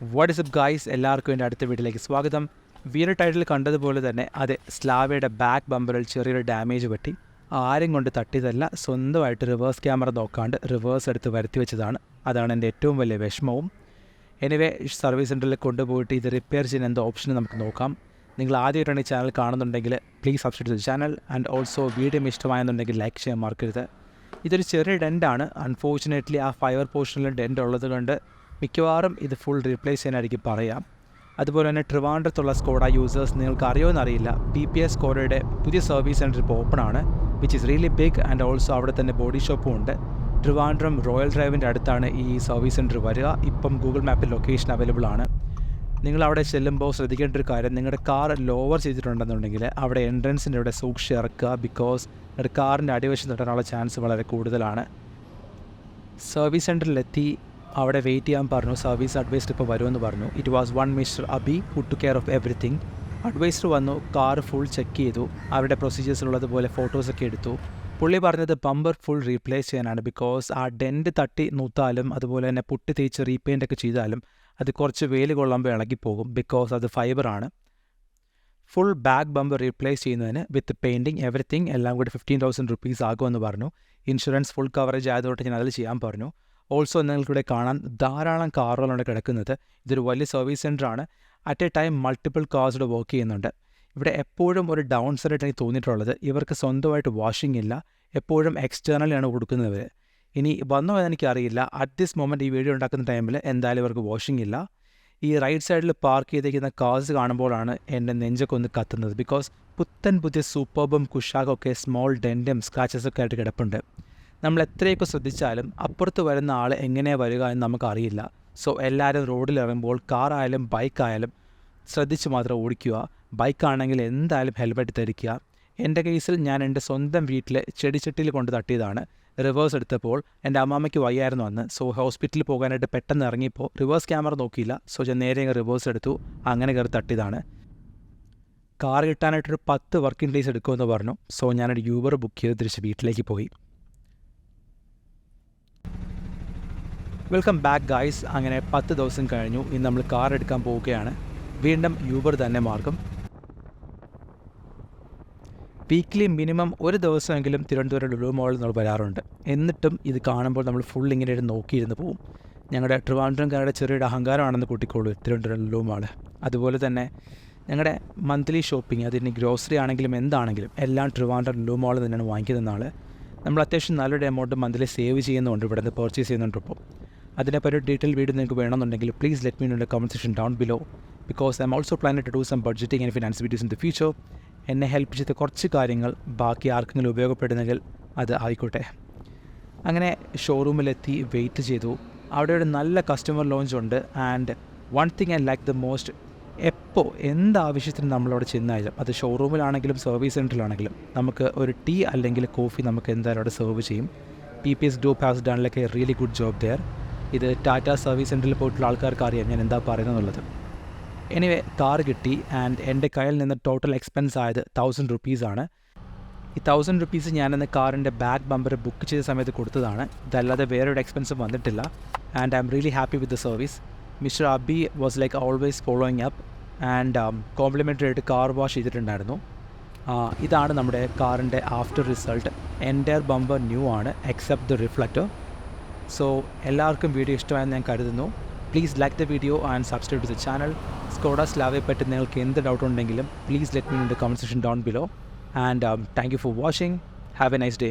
What is up guys, എല്ലാവർക്കും എൻ്റെ അടുത്ത വീട്ടിലേക്ക് സ്വാഗതം. വീഡിയോ ടൈറ്റിൽ കണ്ടതുപോലെ തന്നെ അതെ, സ്ലാവയുടെ ബാക്ക് ബമ്പറിൽ ചെറിയൊരു ഡാമേജ് പറ്റി. ആരും കൊണ്ട് തട്ടിയതല്ല, സ്വന്തമായിട്ട് റിവേഴ്സ് ക്യാമറ നോക്കാണ്ട് റിവേഴ്സ് എടുത്ത് വരുത്തി വെച്ചതാണ്. അതാണ് എൻ്റെ ഏറ്റവും വലിയ വിഷമവും. എനിവേ, സർവീസ് സെൻറ്ററിൽ കൊണ്ടുപോയിട്ട് ഇത് റിപ്പയർ ചെയ്യാൻ എന്താ ഓപ്ഷൻ നമുക്ക് നോക്കാം. നിങ്ങൾ ആദ്യമായിട്ടാണ് ഈ ചാനൽ കാണുന്നുണ്ടെങ്കിൽ പ്ലീസ് സബ്സ്ക്രൈബ് ചെയ്ത് ചാനൽ ആൻഡ് ഓൾസോ വീഡിയോ ഇഷ്ടമായെന്നുണ്ടെങ്കിൽ ലൈക്ക് ചെയ്യാൻ മറക്കരുത്. ഇതൊരു ചെറിയ ഡെൻറ്റാണ്. അൺഫോർച്ചുനേറ്റ്ലി ആ ഫൈബർ പോർഷനിൽ ഡെൻറ്റ് ഉള്ളത് കൊണ്ട് മിക്കവാറും ഇത് ഫുൾ റീപ്ലേസ് ചെയ്യാനായിരിക്കും പറയാം. അതുപോലെ തന്നെ ട്രിവാൻഡ്രത്തുള്ള സ്കോഡ യൂസേഴ്സ് നിങ്ങൾക്ക് അറിയുമെന്നറിയില്ല, PPS സ്കോഡയുടെ പുതിയ സർവീസ് സെൻറ്റർ ഇപ്പോൾ ഓപ്പൺ ആണ്, which is really big and also അവിടെ തന്നെ ബോഡി ഷോപ്പും ഉണ്ട്. ട്രിവാൻഡ്രം റോയൽ ഡ്രൈവിൻ്റെ അടുത്താണ് ഈ സർവീസ് സെൻറ്റർ വരിക. ഇപ്പം ഗൂഗിൾ മാപ്പിൽ ലൊക്കേഷൻ അവൈലബിൾ ആണ്. നിങ്ങൾ അവിടെ ചെല്ലുമ്പോൾ ശ്രദ്ധിക്കേണ്ട ഒരു കാര്യം, നിങ്ങളുടെ കാർ ലോവർ ചെയ്തിട്ടുണ്ടെന്നുണ്ടെങ്കിൽ അവിടെ എൻട്രൻസിൻ്റെ അവിടെ സൂക്ഷിച്ച് ഇറക്കുക. ബിക്കോസ് നിങ്ങളുടെ കാറിൻ്റെ അടിവശം തൊട്ടാനുള്ള ചാൻസ് വളരെ കൂടുതലാണ്. സർവീസ് സെൻറ്ററിലെത്തി അവിടെ വെയിറ്റ് ചെയ്യാൻ പറഞ്ഞു. സർവീസ് അഡ്വൈസർ ഇപ്പോൾ വരുമെന്ന് പറഞ്ഞു. It was one mister Abi who to care of everything. Advisor വന്നു, കാർ ഫുൾ ചെക്ക് ചെയ്തു, അവരുടെ പ്രൊസീജിയേഴ്സിലുള്ളതുപോലെ ഫോട്ടോസൊക്കെ എടുത്തു. പുള്ളി പറഞ്ഞത് ബമ്പർ ഫുൾ റീപ്ലേസ് ചെയ്യാനാണ്. ബിക്കോസ് ആ ഡെൻറ്റ് തട്ടി നൂത്താലും അതുപോലെ തന്നെ പുട്ടി തേച്ച് റീപെയിൻ്റ് ഒക്കെ ചെയ്താലും അത് കുറച്ച് വെയിൽ കൊള്ളുമ്പോൾ ഇളകിപ്പോകും. ബിക്കോസ് അത് ഫൈബറാണ്. ഫുൾ ബാക്ക് ബമ്പർ റീപ്ലേസ് ചെയ്യുന്നതിന് വിത്ത് പെയിൻറ്റിങ് എവറിത്തിങ് എല്ലാം കൂടി 15,000 rupees ആകുമെന്ന് പറഞ്ഞു. ഇൻഷുറൻസ് ഫുൾ കവറേജ് ആയതുകൊണ്ട് ഞാൻ അതിൽ ചെയ്യാൻ പറഞ്ഞു. ഓൾസോ നിങ്ങൾക്കിവിടെ കാണാൻ ധാരാളം കാറുകളാണ് കിടക്കുന്നത്. ഇതൊരു വലിയ സർവീസ് സെൻ്ററാണ്. At a time multiple cars work ചെയ്യുന്നുണ്ട്. ഇവിടെ എപ്പോഴും ഒരു ഡൗൺ സൈഡായിട്ട് എനിക്ക് തോന്നിയിട്ടുള്ളത്, ഇവർക്ക് സ്വന്തമായിട്ട് വാഷിംഗ് ഇല്ല, എപ്പോഴും എക്സ്റ്റേണലാണ് കൊടുക്കുന്നവർ. ഇനി വന്നോ എന്നെനിക്കറിയില്ല. അറ്റ് ദിസ് മൊമെൻറ്റ് ഈ വീഡിയോ ഉണ്ടാക്കുന്ന ടൈമിൽ എന്തായാലും ഇവർക്ക് വാഷിംഗ് ഇല്ല. ഈ റൈറ്റ് സൈഡിൽ പാർക്ക് ചെയ്തിരിക്കുന്ന കാർസ് കാണുമ്പോഴാണ് എൻ്റെ നെഞ്ചൊക്കെ ഒന്ന് കത്തുന്നത്. ബിക്കോസ് പുതിയ സൂപ്പർബും കുഷാകൊക്കെ സ്മോൾ ഡെൻറ്റും സ്ക്രാച്ചസൊക്കെ ആയിട്ട് കിടപ്പുണ്ട്. നമ്മൾ എത്രയൊക്കെ ശ്രദ്ധിച്ചാലും അപ്പുറത്ത് വരുന്ന ആൾ എങ്ങനെയാണ് വരിക എന്ന് നമുക്കറിയില്ല. സോ എല്ലാവരും റോഡിലിറങ്ങുമ്പോൾ കാറായാലും ബൈക്കായാലും ശ്രദ്ധിച്ച് മാത്രം ഓടിക്കുക. ബൈക്കാണെങ്കിൽ എന്തായാലും ഹെൽമെറ്റ് ധരിക്കുക. എൻ്റെ കേസിൽ ഞാൻ എൻ്റെ സ്വന്തം വീട്ടിൽ ചെടിച്ചട്ടിയിൽ കൊണ്ട് തട്ടിയതാണ്. റിവേഴ്സ് എടുത്തപ്പോൾ എൻ്റെ അമ്മാമ്മയ്ക്ക് വയ്യായിരുന്നു അന്ന്. സോ ഹോസ്പിറ്റലിൽ പോകാനായിട്ട് പെട്ടെന്ന് ഇറങ്ങിയപ്പോൾ റിവേഴ്സ് ക്യാമറ നോക്കിയില്ല. സോ ഞാൻ നേരെ റിവേഴ്സ് എടുത്തു, അങ്ങനെ കയറി തട്ടിയതാണ്. കാർ കിട്ടാനായിട്ടൊരു 10 വർക്കിംഗ് ഡേയ്സ് എടുക്കുമെന്ന് പറഞ്ഞു. സോ ഞാനൊരു യൂബർ ബുക്ക് ചെയ്ത് തിരിച്ച് വീട്ടിലേക്ക് പോയി. Welcome back guys. അങ്ങനെ 10 ദിവസം കഴിഞ്ഞു. ഇന്ന് നമ്മൾ കാർ എടുക്കാൻ പോവുകയാണ്. വീണ്ടും യൂബർ തന്നെ മാർഗം. വീക്ക്ലി മിനിമം ഒരു ദിവസമെങ്കിലും തിരുവനന്തപുരം ലുലു മോളിൽ നമ്മൾ വരാറുണ്ട്. എന്നിട്ടും ഇത് കാണുമ്പോൾ നമ്മൾ ഫുൾ ഇങ്ങനെ നോക്കിയിരുന്ന് പോവും. ഞങ്ങളുടെ ട്രിവാൻഡ്രംകാരുടെ ചെറിയൊരു അഹങ്കാരമാണെന്ന് കൂട്ടിക്കോളൂ തിരുവനന്തപുരം ലുലു മോൾ. അതുപോലെ തന്നെ ഞങ്ങളുടെ മന്ത്ലി ഷോപ്പിംഗ്, അതിന് ഗ്രോസറി ആണെങ്കിലും എന്താണെങ്കിലും എല്ലാം ട്രിവാൻഡ്രം ലുലു മോളിൽ തന്നെയാണ് വാങ്ങിക്കുന്ന ആൾ. നമ്മൾ അത്യാവശ്യം നല്ലൊരു എമൗണ്ട് മന്ത്ലി സേവ് ചെയ്യുന്നുണ്ട്, ഇവിടെ നിന്ന് പർച്ചേസ് ചെയ്യുന്നുണ്ട്. ഇപ്പോൾ അതിനെപ്പറ്റി ഒരു ഡീറ്റെയിൽ വീഡിയോ നിങ്ങൾക്ക് വേണമെന്നുണ്ടെങ്കിൽ please let me know in the comment section down below. Because I am also planning to do some budgeting and finance videos in the future. എന്നെ ഹെൽപ്പ് ചെയ്ത കുറച്ച് കാര്യങ്ങൾ ബാക്കി ആർക്കെങ്കിലും ഉപയോഗപ്പെടുന്നെങ്കിൽ അത് ആയിക്കോട്ടെ. അങ്ങനെ ഷോറൂമിലെത്തി വെയിറ്റ് ചെയ്തു. അവിടെ ഒരു നല്ല കസ്റ്റമർ ലോഞ്ച് ഉണ്ട്. And one thing I like the most, എപ്പോൾ എന്താവശ്യത്തിനും നമ്മളവിടെ ചെന്നായാലും, അത് ഷോറൂമിലാണെങ്കിലും സർവീസ് സെൻറ്ററിലാണെങ്കിലും നമുക്ക് ഒരു ടീ അല്ലെങ്കിൽ കോഫി നമുക്ക് എന്തായാലും അവിടെ സെർവ് ചെയ്യും. PPS group has done like a really good job there. ഇത് ടാറ്റ സർവീസ് സെൻറ്ററിൽ പോയിട്ടുള്ള ആൾക്കാർക്ക് അറിയാം ഞാൻ എന്താ പറയുന്നതെന്നുള്ളത്. എനിവേ, കാർ കിട്ടി. ആൻഡ് എൻ്റെ കയ്യിൽ നിന്ന് ടോട്ടൽ എക്സ്പെൻസ് ആയത് 1000 rupees ആണ്. ഈ 1000 rupees ഞാനെന്ന് കാറിൻ്റെ ബാക്ക് ബമ്പർ ബുക്ക് ചെയ്ത സമയത്ത് കൊടുത്തതാണ്. ഇതല്ലാതെ വേറൊരു എക്സ്പെൻസും വന്നിട്ടില്ല. And I'm really happy with the service. Mister Abi was like always following up. And complimentary ആയിട്ട് കാർ വാഷ് ചെയ്തിട്ടുണ്ടായിരുന്നു. ഇതാണ് നമ്മുടെ കാറിൻ്റെ after result. Entire bumper new ആണ് എക്സെപ്റ്റ് ദ റിഫ്ലക്റ്റർ. സോ എല്ലാവർക്കും വീഡിയോ ഇഷ്ടമായെന്ന് ഞാൻ കരുതുന്നു. Please like the video and subscribe to the channel. Skoda സ്ലാവയെ പറ്റി നിങ്ങൾക്ക് എന്ത് ഡൗട്ട് ഉണ്ടെങ്കിലും please let me in the comment section down below. And thank you for watching. Have A nice day.